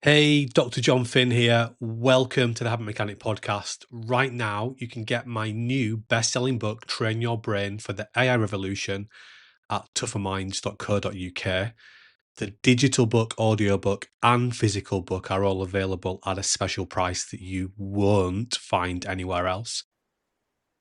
Hey, Dr. Jon Finn here. Welcome to the Habit Mechanic podcast. Right now, you can get my new best-selling book, Train Your Brain for the AI Revolution, at tougherminds.co.uk. The digital book, audiobook, and physical book are all available at a special price that you won't find anywhere else.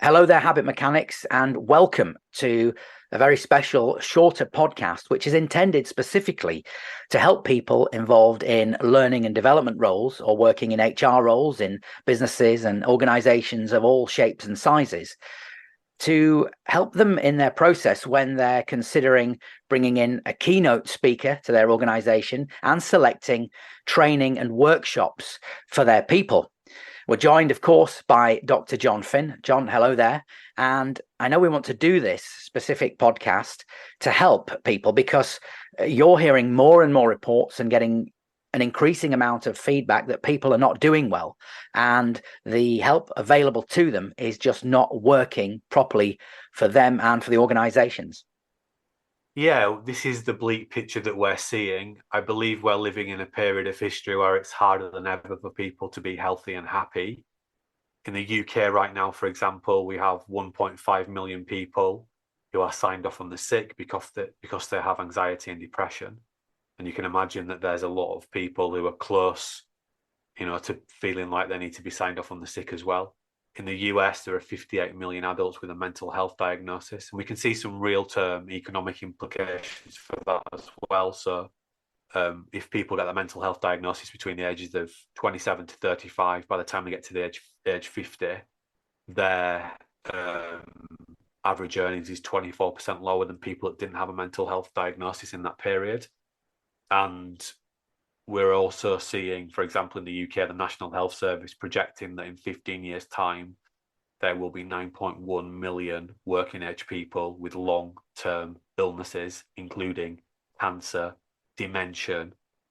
Hello there, Habit Mechanics, and welcome to a very special, shorter podcast, which is intended specifically to help people involved in learning and development roles or working in HR roles in businesses and organizations of all shapes and sizes, to help them in their process when they're considering bringing in a keynote speaker to their organization and selecting training and workshops for their people. We're joined, of course, by Dr. Jon Finn. John, hello there. And I know we want to do this specific podcast to help people because you're hearing more and more reports and getting an increasing amount of feedback that people are not doing well. And the help available to them is just not working properly for them and for the organizations. Yeah, this is the bleak picture that we're seeing. I believe we're living in a period of history where it's harder than ever for people to be healthy and happy. In the UK right now, for example, we have 1.5 million people who are signed off on the sick because they have anxiety and depression. And you can imagine that there's a lot of people who are close, to feeling like they need to be signed off on the sick as well. In the US, there are 58 million adults with a mental health diagnosis, and we can see some real-term economic implications for that as well. So, if people get a mental health diagnosis between the ages of 27 to 35, by the time they get to the age 50, their average earnings is 24% lower than people that didn't have a mental health diagnosis in that period. And we're also seeing, for example, in the UK, the National Health Service projecting that in 15 years' time, there will be 9.1 million working age people with long-term illnesses, including cancer, dementia,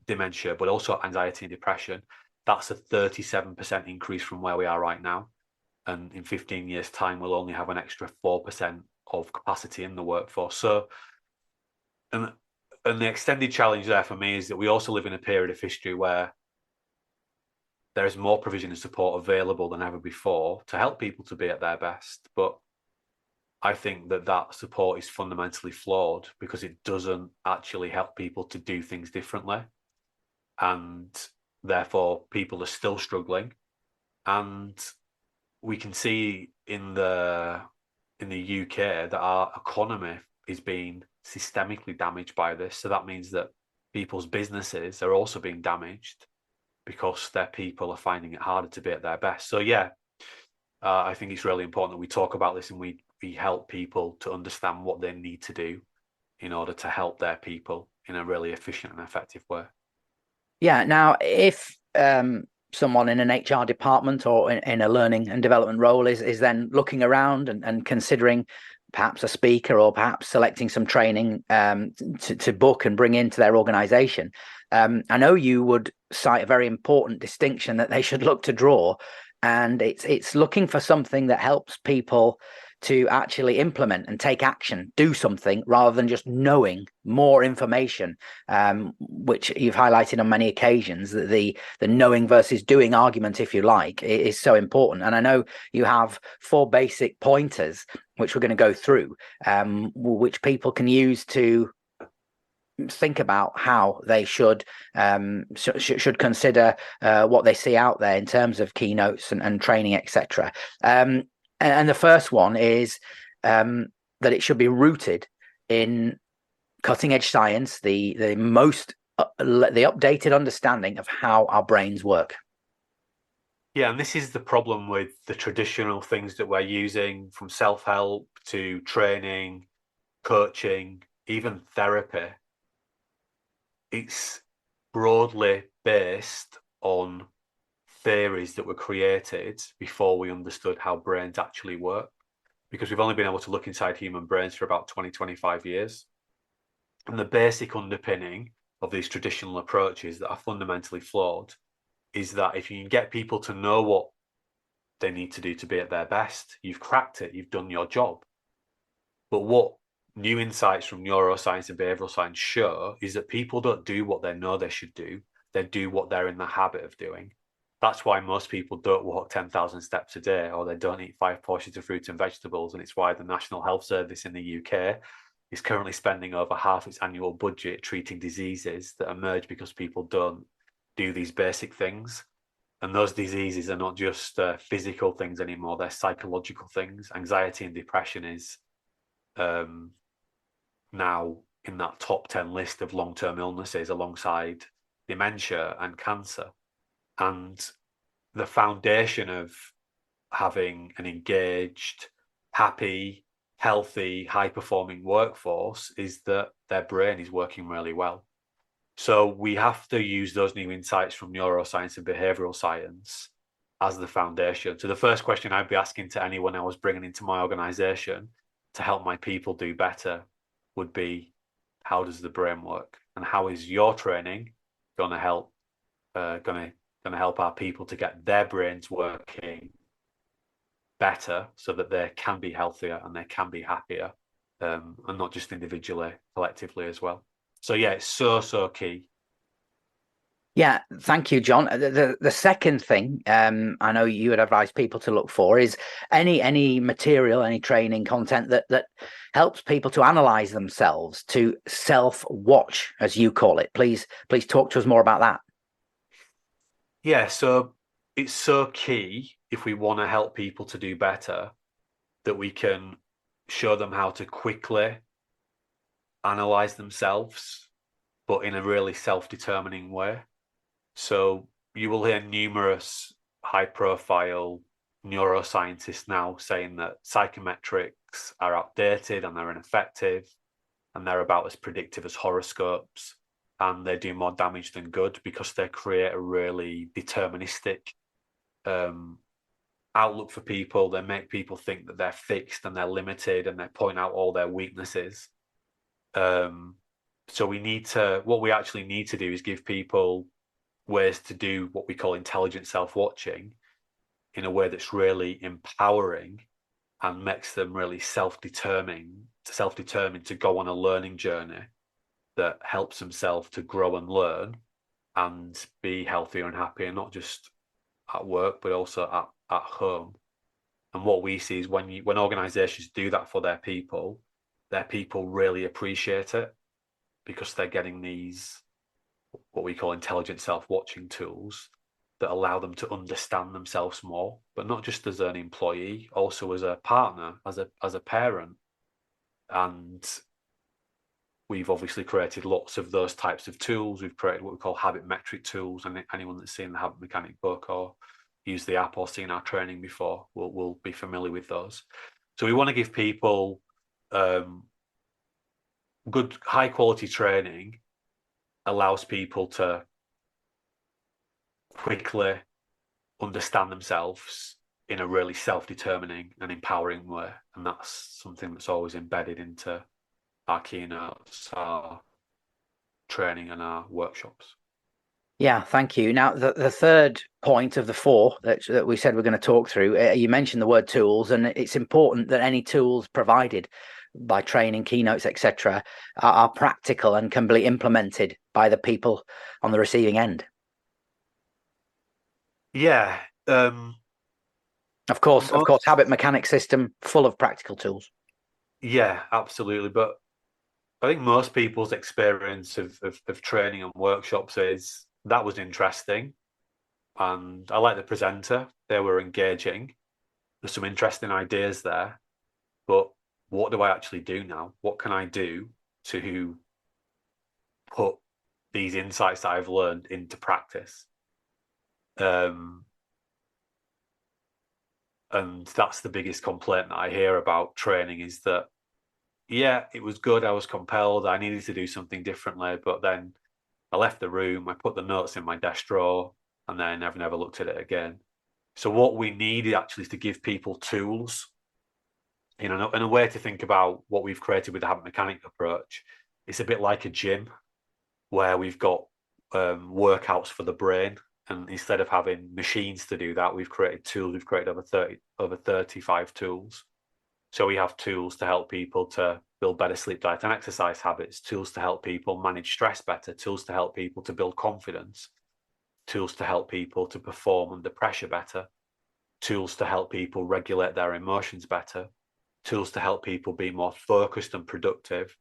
but also anxiety and depression. That's a 37% increase from where we are right now. And in 15 years' time, we'll only have an extra 4% of capacity in the workforce. So, and the extended challenge there for me is that we also live in a period of history where there is more provision and support available than ever before to help people to be at their best. But I think that support is fundamentally flawed because it doesn't actually help people to do things differently. And therefore, people are still struggling. And we can see in the UK that our economy is being systemically damaged by this. So that means that people's businesses are also being damaged because their people are finding it harder to be at their best. So yeah, I think it's really important that we talk about this and we help people to understand what they need to do in order to help their people in a really efficient and effective way. Yeah. Now, if someone in an HR department or in a learning and development role is then looking around and considering perhaps a speaker or perhaps selecting some training to book and bring into their organization, I know you would cite a very important distinction that they should look to draw, and it's looking for something that helps people to actually implement and take action, do something rather than just knowing more information, which you've highlighted on many occasions, that the knowing versus doing argument, if you like, is so important. And I know you have 4 basic pointers, which we're going to go through, which people can use to think about how they should consider what they see out there in terms of keynotes and training, etc. And the first one is that it should be rooted in cutting edge science, the updated understanding of how our brains work. Yeah, and this is the problem with the traditional things that we're using, from self-help to training, coaching, even therapy. It's broadly based on theories that were created before we understood how brains actually work, because we've only been able to look inside human brains for about 20-25 years. And the basic underpinning of these traditional approaches that are fundamentally flawed is that if you can get people to know what they need to do to be at their best, you've cracked it, you've done your job. But what new insights from neuroscience and behavioral science show is that people don't do what they know they should do. they do what they're in the habit of doing. That's why most people don't walk 10,000 steps a day, or they don't eat 5 portions of fruit and vegetables. And it's why the National Health Service in the UK is currently spending over half its annual budget treating diseases that emerge because people don't do these basic things. And those diseases are not just physical things anymore, they're psychological things. Anxiety and depression is now in that top 10 list of long-term illnesses alongside dementia and cancer. And the foundation of having an engaged, happy, healthy, high-performing workforce is that their brain is working really well. So we have to use those new insights from neuroscience and behavioral science as the foundation. So the first question I'd be asking to anyone I was bringing into my organization to help my people do better would be, how does the brain work? And how is your training going to help help our people to get their brains working better so that they can be healthier and they can be happier, and not just individually, collectively as well. So yeah, it's so key. Yeah, thank you, John. The second thing I know you would advise people to look for is any material, any training content that helps people to analyze themselves, to self-watch, as you call it. Please talk to us more about that. Yeah, so it's so key if we want to help people to do better that we can show them how to quickly analyze themselves, but in a really self-determining way. So you will hear numerous high-profile neuroscientists now saying that psychometrics are outdated and they're ineffective, and they're about as predictive as horoscopes, and they do more damage than good because they create a really deterministic outlook for people. They make people think that they're fixed and they're limited, and they point out all their weaknesses. So what we actually need to do is give people ways to do what we call intelligent self-watching in a way that's really empowering and makes them really self-determined to go on a learning journey that helps themselves to grow and learn and be healthier and happier, not just at work, but also at home. And what we see is when organizations do that for their people really appreciate it, because they're getting these, what we call intelligent self-watching tools that allow them to understand themselves more, but not just as an employee, also as a partner, as a parent. And we've obviously created lots of those types of tools. We've created what we call habit metric tools, and anyone that's seen the Habit Mechanic book or used the app or seen our training before will be familiar with those. So we want to give people good, high quality training allows people to quickly understand themselves in a really self-determining and empowering way. And that's something that's always embedded into our keynotes, our training and our workshops. Yeah, thank you. Now, the third point of the four that we said we're going to talk through, you mentioned the word tools, and it's important that any tools provided by training, keynotes, etc., are practical and can be implemented by the people on the receiving end. Yeah. Of course, Habit Mechanic system full of practical tools. Yeah, absolutely. But I think most people's experience of training and workshops is that was interesting, and I like the presenter. They were engaging. There's some interesting ideas there, but what do I actually do now? What can I do to put these insights that I've learned into practice? And that's the biggest complaint that I hear about training, is that, yeah, it was good, I was compelled, I needed to do something differently, but then I left the room, I put the notes in my desk drawer, and then I've never looked at it again. So what we need actually is to give people tools, in a way to think about what we've created with the Habit Mechanic approach. It's a bit like a gym where we've got workouts for the brain, and instead of having machines to do that, we've created tools. We've created over 35 tools. So we have tools to help people to build better sleep, diet, and exercise habits, tools to help people manage stress better, tools to help people to build confidence, tools to help people to perform under pressure better, tools to help people regulate their emotions better, tools to help people be more focused and productive,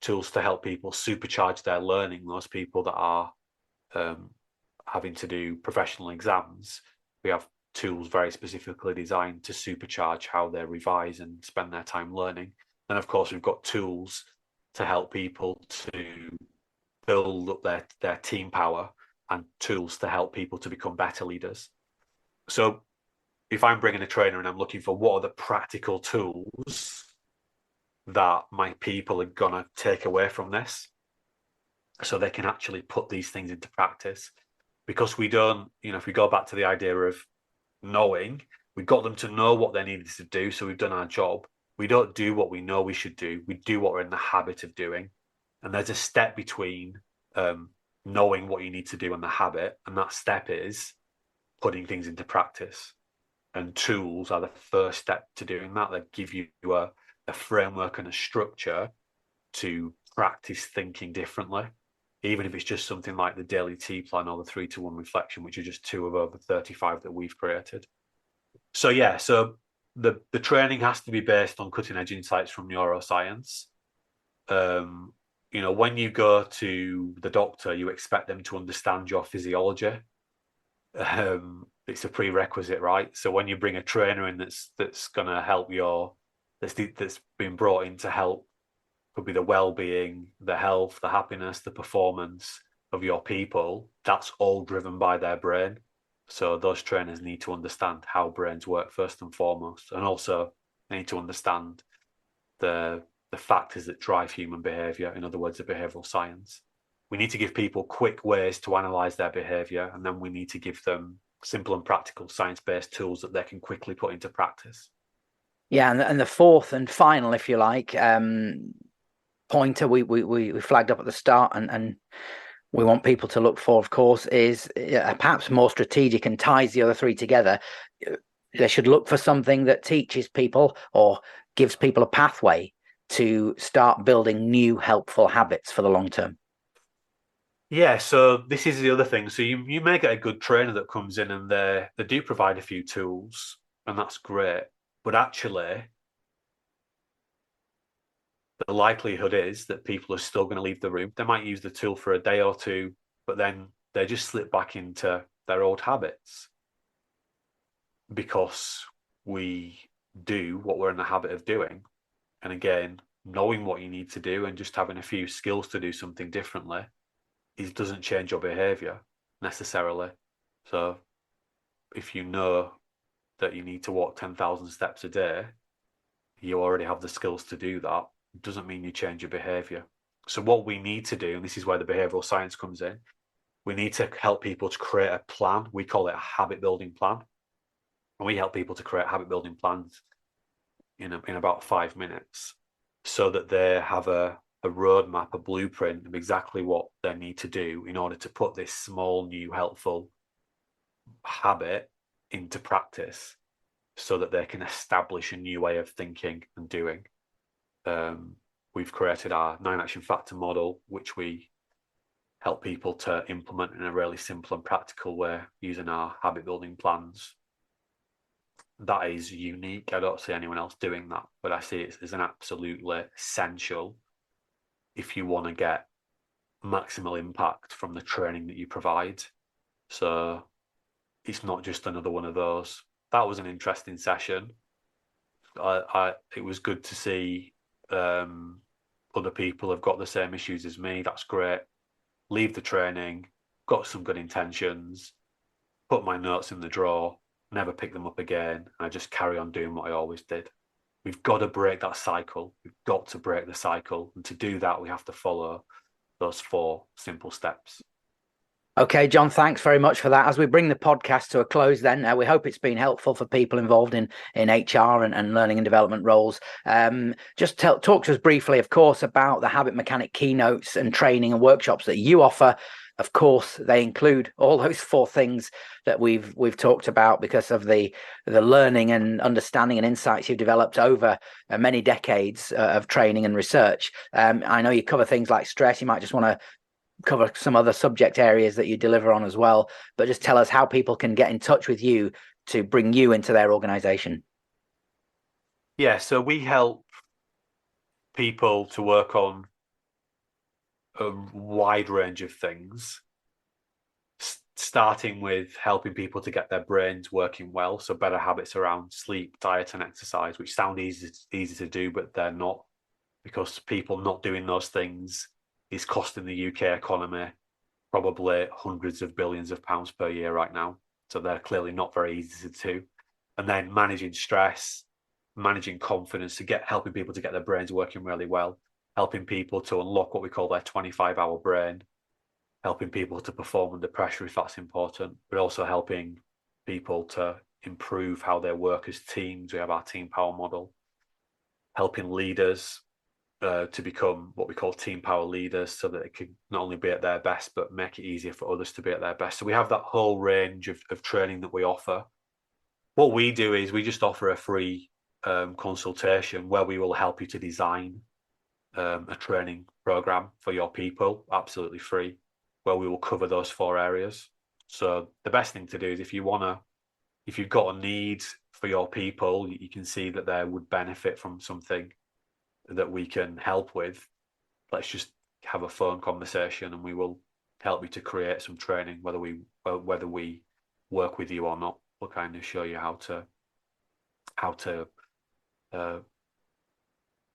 tools to help people supercharge their learning. Those people that are having to do professional exams, we have tools very specifically designed to supercharge how they revise and spend their time learning. And of course, we've got tools to help people to build up their team power, and tools to help people to become better leaders. So if I'm bringing a trainer and I'm looking for what are the practical tools that my people are going to take away from this so they can actually put these things into practice, because we don't, if we go back to the idea of knowing, we got them to know what they needed to do, so we've done our job. We don't do what we know we should do. We do what we're in the habit of doing. And there's a step between knowing what you need to do and the habit, and that step is putting things into practice. And tools are the first step to doing that. They give you a framework and a structure to practice thinking differently, even if it's just something like the daily T plan or the 3-to-1 reflection, which are just 2 of over 35 that we've created. So yeah, so the training has to be based on cutting edge insights from neuroscience. When you go to the doctor, you expect them to understand your physiology. It's a prerequisite, right? So when you bring a trainer in that's going to help that's been brought in to help, could be the well-being, the health, the happiness, the performance of your people, that's all driven by their brain. So those trainers need to understand how brains work first and foremost, and also they need to understand the factors that drive human behavior, in other words, the behavioral science. We need to give people quick ways to analyze their behavior, and then we need to give them simple and practical science-based tools that they can quickly put into practice. Yeah, and the fourth and final, if you like, pointer we flagged up at the start, and we want people to look for, of course, is perhaps more strategic and ties the other three together. They should look for something that teaches people or gives people a pathway to start building new helpful habits for the long term. Yeah, so this is the other thing. So you may get a good trainer that comes in and they do provide a few tools, and that's great. But actually, the likelihood is that people are still going to leave the room. They might use the tool for a day or two, but then they just slip back into their old habits, because we do what we're in the habit of doing. And again, knowing what you need to do and just having a few skills to do something differently, it doesn't change your behavior necessarily. So if you know that you need to walk 10,000 steps a day, you already have the skills to do that. It doesn't mean you change your behavior. So what we need to do, and this is where the behavioral science comes in, we need to help people to create a plan. We call it a habit building plan. And we help people to create habit building plans in about 5 minutes, so that they have a roadmap, a blueprint of exactly what they need to do in order to put this small, new, helpful habit into practice, so that they can establish a new way of thinking and doing. We've created our 9-action factor model, which we help people to implement in a really simple and practical way using our habit building plans. That is unique. I don't see anyone else doing that, but I see it as an absolutely essential if you want to get maximal impact from the training that you provide. So it's not just another one of those. That was an interesting session. It was good to see other people have got the same issues as me. That's great. Leave the training, got some good intentions, put my notes in the drawer, never pick them up again, and I just carry on doing what I always did. We've got to break that cycle. We've got to break the cycle. And to do that, we have to follow those 4 simple steps. Okay, John, thanks very much for that. As we bring the podcast to a close then, we hope it's been helpful for people involved in HR and learning and development roles. Just talk to us briefly, of course, about the Habit Mechanic keynotes and training and workshops that you offer. Of course, they include all those 4 things that we've talked about, because of the learning and understanding and insights you've developed over many decades of training and research. I know you cover things like stress. You might just want to cover some other subject areas that you deliver on as well, but just tell us how people can get in touch with you to bring you into their organization. Yeah, so we help people to work on a wide range of things, starting with helping people to get their brains working well. So better habits around sleep, diet, and exercise, which sound easy to do, but they're not, because people not doing those things is costing the UK economy probably hundreds of billions of pounds per year right now. So they're clearly not very easy to do. And then managing stress, managing confidence, helping people to get their brains working really well, helping people to unlock what we call their 25-hour brain, helping people to perform under pressure if that's important, but also helping people to improve how they work as teams. We have our team power model, helping leaders to become what we call team power leaders, so that they can not only be at their best, but make it easier for others to be at their best. So we have that whole range of training that we offer. What we do is we just offer a free consultation where we will help you to design a training program for your people, absolutely free, where we will cover those 4 areas. So the best thing to do is if you've got a need for your people, you can see that they would benefit from something that we can help with, let's just have a phone conversation and we will help you to create some training, whether we work with you or not. We'll kind of show you how to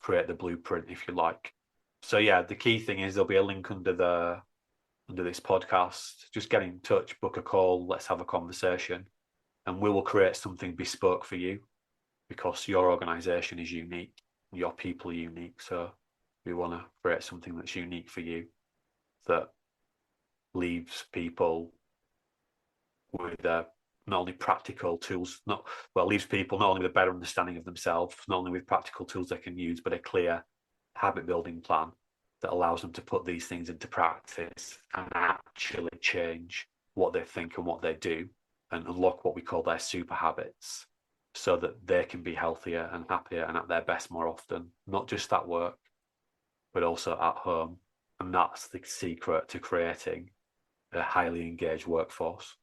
create the blueprint, if you like. So yeah, the key thing is there'll be a link under this podcast. Just get in touch, book a call, let's have a conversation, and we will create something bespoke for you, because your organization is unique, your people are unique. So we want to create something that's unique for you, that leaves people with not only practical tools, leaves people not only with a better understanding of themselves, not only with practical tools they can use, but a clear habit building plan that allows them to put these things into practice and actually change what they think and what they do, and unlock what we call their super habits, so that they can be healthier and happier and at their best more often, not just at work, but also at home. And that's the secret to creating a highly engaged workforce.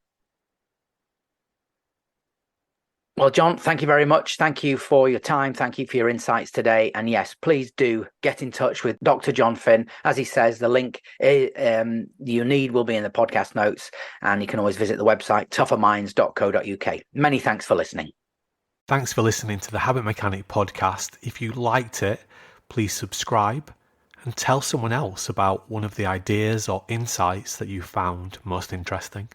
Well, Jon, thank you very much. Thank you for your time. Thank you for your insights today. And yes, please do get in touch with Dr. Jon Finn. As he says, the link you need will be in the podcast notes, and you can always visit the website tougherminds.co.uk. Many thanks for listening. Thanks for listening to the Habit Mechanic podcast. If you liked it, please subscribe and tell someone else about one of the ideas or insights that you found most interesting.